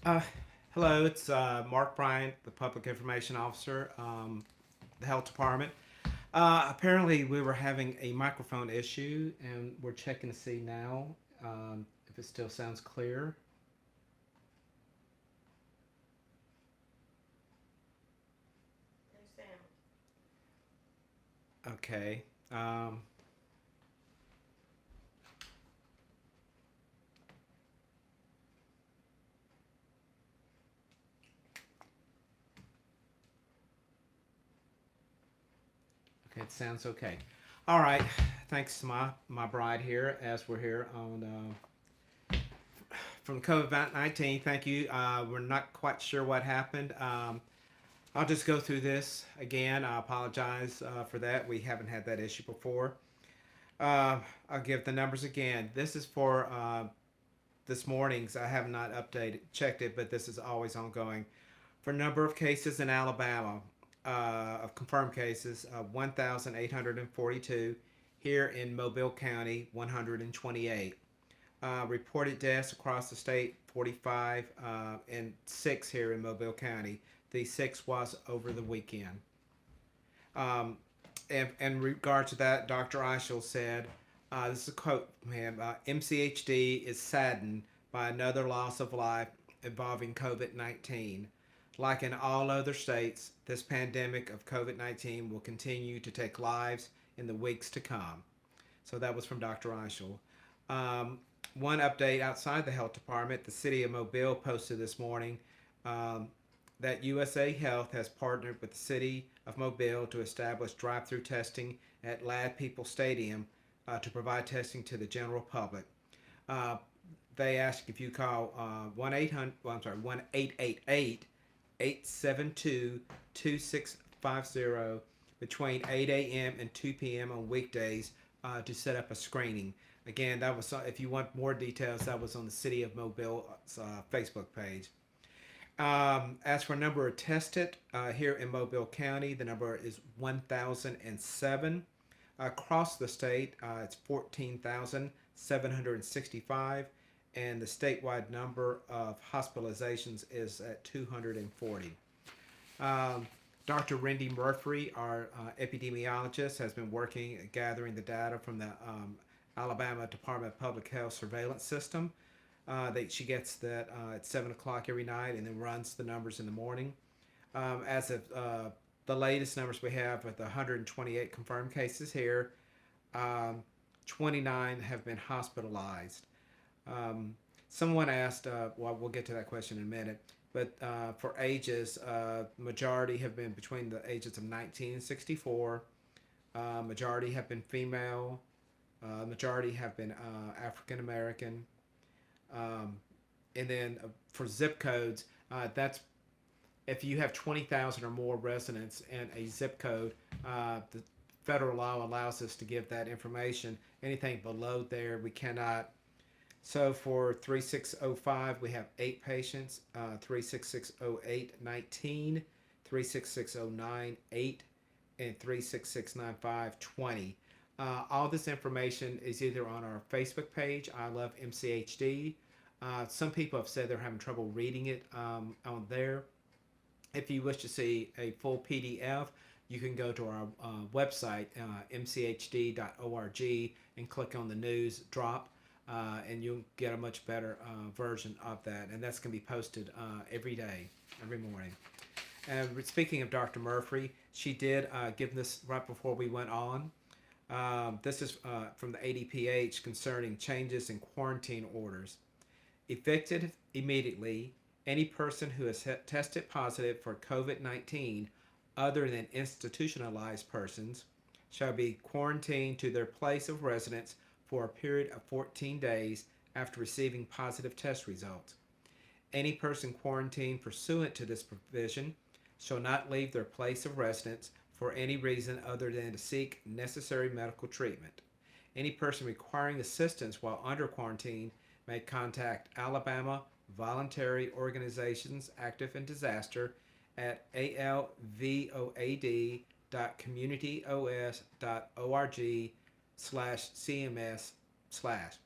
Uh, Hello, it's Mark Bryant, the Public Information Officer, the Health Department. Apparently, we were having a microphone issue, and we're checking to see now if it still sounds clear. No sound. Okay. Um, okay, it sounds okay. All right. Thanks to my bride here, as we're here on from COVID-19. Thank you. We're not quite sure what happened. I'll just go through this again. I apologize for that. We haven't had that issue before. I'll give the numbers again. This is for this morning's. I have not checked it, but this is always ongoing. For number of cases in Alabama, of confirmed cases, 1,842. Here in Mobile County, 128. Reported deaths across the state, 45, and 6 here in Mobile County. The 6 was over the weekend. Um, and in regard to that, Dr. Eichel said, this is a quote from him, MCHD is saddened by another loss of life involving COVID 19. Like in all other states, this pandemic of COVID 19 will continue to take lives in the weeks to come. So that was from Dr. Eichel. Um, One update outside the health department, the city of Mobile posted this morning um, that USA Health has partnered with the city of Mobile to establish drive-through testing at Lad People Stadium to provide testing to the general public. Uh, they ask if you call 1-800, well, I'm sorry, 1-888-872-2650 between 8 a.m. and 2 p.m. on weekdays to set up a screening. Again, that was if you want more details, that was on the City of Mobile's Facebook page. As for number of tested here in Mobile County, the number is 1,007. Across the state, it's 14,765, and the statewide number of hospitalizations is at 240. Um, Dr. Randy Murphy, our epidemiologist, has been working gathering the data from the Alabama Department of Public Health surveillance system. She gets that at 7 o'clock every night and then runs the numbers in the morning. As of the latest numbers we have with 128 confirmed cases here, um, 29 have been hospitalized. Um, Someone asked, well, we'll get to that question in a minute, but for ages, majority have been between the ages of 19 and 64. Majority have been female. Majority have been African American. Um, and then for zip codes, that's if you have 20,000 or more residents in a zip code, the federal law allows us to give that information. Anything below there, we cannot. So for 3605, we have 8 patients, 36608, 19, 36609, 8, and 36695, 20. All this information is either on our Facebook page, I Love MCHD. Some people have said they're having trouble reading it on there. If you wish to see a full PDF, you can go to our website, mchd.org, and click on the news drop, and you'll get a much better version of that. And that's going to be posted every day, every morning. And speaking of Dr. Murphy, she did give this right before we went on. This is from the ADPH concerning changes in quarantine orders. Effective immediately, any person who has tested positive for COVID 19 other than institutionalized persons shall be quarantined to their place of residence for a period of 14 days after receiving positive test results. Any person quarantined pursuant to this provision shall not leave their place of residence for any reason other than to seek necessary medical treatment. Any person requiring assistance while under quarantine may contact Alabama Voluntary Organizations Active in Disaster at alvoad.communityos.org/cms/.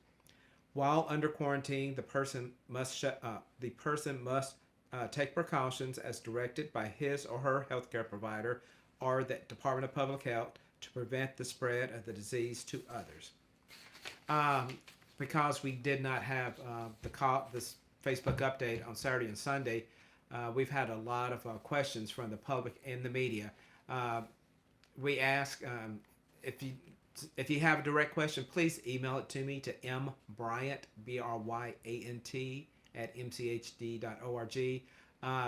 While under quarantine, the person must take precautions as directed by his or her healthcare provider or the Department of Public Health to prevent the spread of the disease to others. Um, because we did not have this Facebook update on Saturday and Sunday, we've had a lot of questions from the public and the media. Uh, we ask if you if you have a direct question, please email it to me to mbryant Bryant at mchd.org.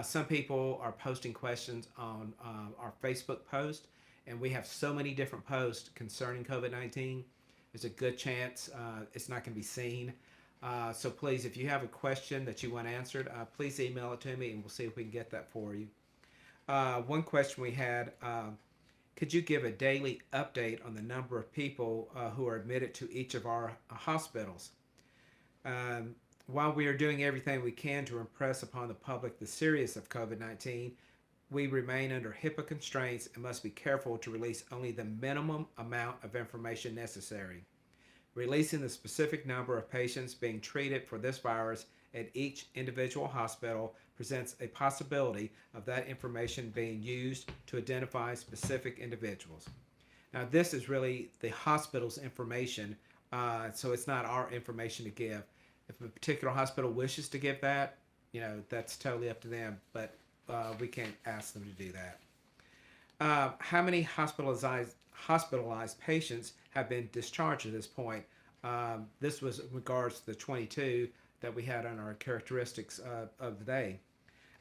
Some people are posting questions on our Facebook post, and we have so many different posts concerning COVID-19. There's a good chance it's not going to be seen. So please, if you have a question that you want answered, please email it to me, and we'll see if we can get that for you. One question we had, could you give a daily update on the number of people who are admitted to each of our hospitals? While we are doing everything we can to impress upon the public the seriousness of COVID-19, we remain under HIPAA constraints and must be careful to release only the minimum amount of information necessary. Releasing the specific number of patients being treated for this virus at each individual hospital presents a possibility of that information being used to identify specific individuals. Now, this is really the hospital's information, so it's not our information to give. If a particular hospital wishes to give that, that's totally up to them, but we can't ask them to do that. How many hospitalized patients have been discharged at this point? This was in regards to the 22 that we had on our characteristics of the day.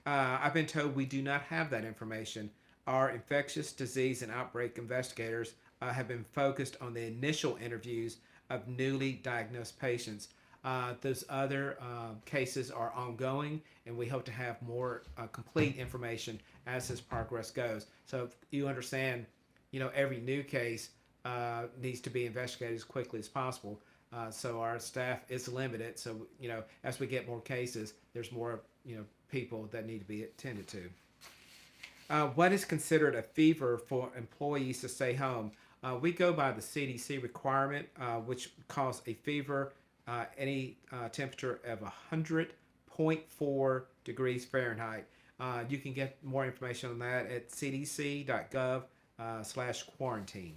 I've been told we do not have that information. Our infectious disease and outbreak investigators have been focused on the initial interviews of newly diagnosed patients. Those other cases are ongoing, and we hope to have more complete information as this progress goes. So you understand, every new case needs to be investigated as quickly as possible. So our staff is limited. So, as we get more cases, there's more, people that need to be attended to. What is considered a fever for employees to stay home? We go by the CDC requirement, which calls a fever any temperature of 100.4 degrees Fahrenheit. You can get more information on that at cdc.gov/quarantine.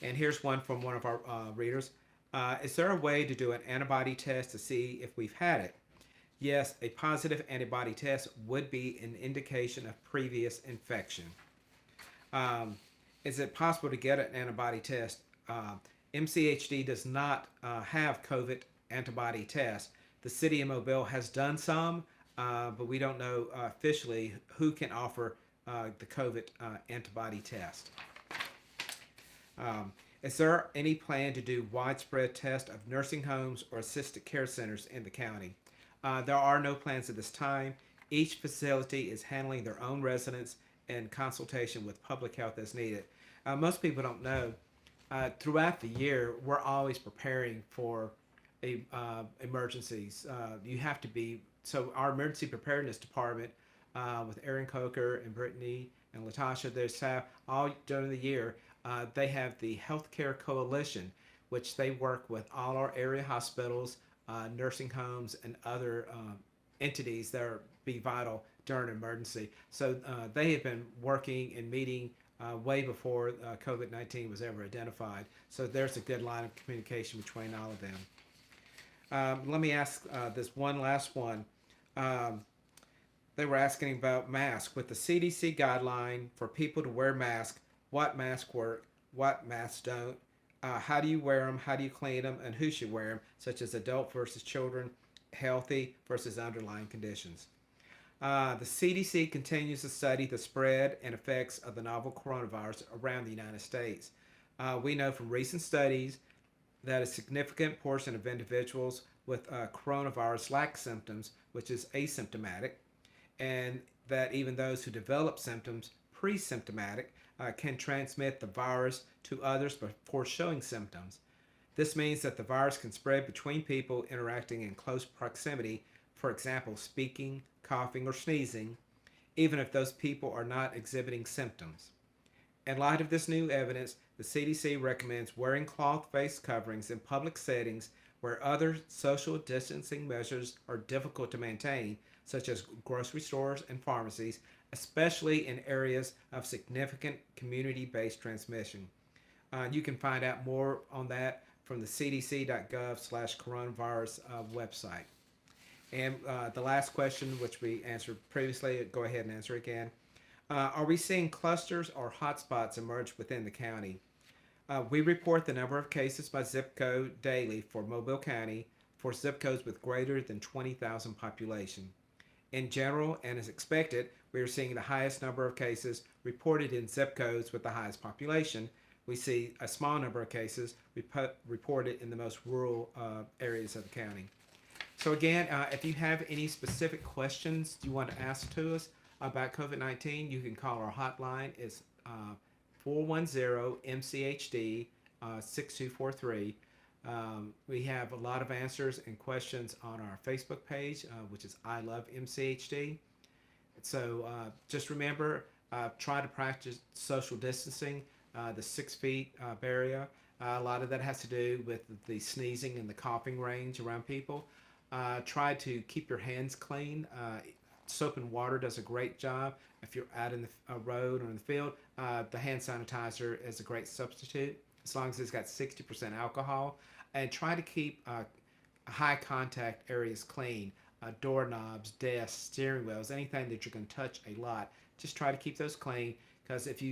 And here's one from one of our readers. Is there a way to do an antibody test to see if we've had it? Yes, a positive antibody test would be an indication of previous infection. Is it possible to get an antibody test? MCHD does not have COVID antibody tests. The city of Mobile has done some, but we don't know officially who can offer the COVID antibody test. Is there any plan to do widespread tests of nursing homes or assisted care centers in the county? There are no plans at this time. Each facility is handling their own residents in consultation with public health as needed. Most people don't know, throughout the year, we're always preparing for emergencies. You have to be, so our emergency preparedness department with Erin Coker and Brittany and Latasha, their staff, all during the year, they have the Healthcare Coalition, which they work with all our area hospitals, nursing homes, and other entities that be vital during an emergency. So they have been working and meeting way before COVID-19 was ever identified. So there's a good line of communication between all of them. Let me ask this one last one. They were asking about masks. With the CDC guideline for people to wear masks, what masks work, what masks don't, how do you wear them, how do you clean them, and who should wear them, such as adult versus children, healthy versus underlying conditions. The CDC continues to study the spread and effects of the novel coronavirus around the United States. We know from recent studies that a significant portion of individuals with coronavirus lack symptoms, which is asymptomatic, and that even those who develop symptoms pre-symptomatic can transmit the virus to others before showing symptoms. This means that the virus can spread between people interacting in close proximity, for example, speaking, coughing, or sneezing, even if those people are not exhibiting symptoms. In light of this new evidence, the CDC recommends wearing cloth face coverings in public settings where other social distancing measures are difficult to maintain, such as grocery stores and pharmacies, especially in areas of significant community based transmission. You can find out more on that from the cdc.gov/coronavirus website. And the last question, which we answered previously, go ahead and answer again. Are we seeing clusters or hotspots emerge within the county? We report the number of cases by zip code daily for Mobile County for zip codes with greater than 20,000 population. In general, and as expected, we are seeing the highest number of cases reported in zip codes with the highest population. We see a small number of cases reported in the most rural areas of the county. So again, if you have any specific questions you want to ask to us about COVID-19, you can call our hotline. It's 410-MCHD 6243. We have a lot of answers and questions on our Facebook page, which is I Love MCHD. So just remember, try to practice social distancing, the 6 feet barrier. A lot of that has to do with the sneezing and the coughing range around people. Try to keep your hands clean. Soap and water does a great job. If you're out in the road or in the field, the hand sanitizer is a great substitute as long as it's got 60% alcohol. And try to keep high contact areas clean. Doorknobs, desks, steering wheels, anything that you're going to touch a lot. Just try to keep those clean, because if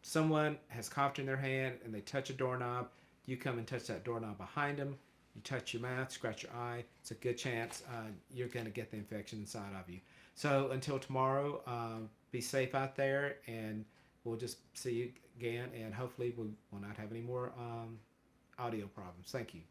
someone has coughed in their hand and they touch a doorknob, you come and touch that doorknob behind them. You touch your mouth, scratch your eye, it's a good chance you're going to get the infection inside of you. So until tomorrow, be safe out there, and we'll just see you again, and hopefully we will not have any more audio problems. Thank you.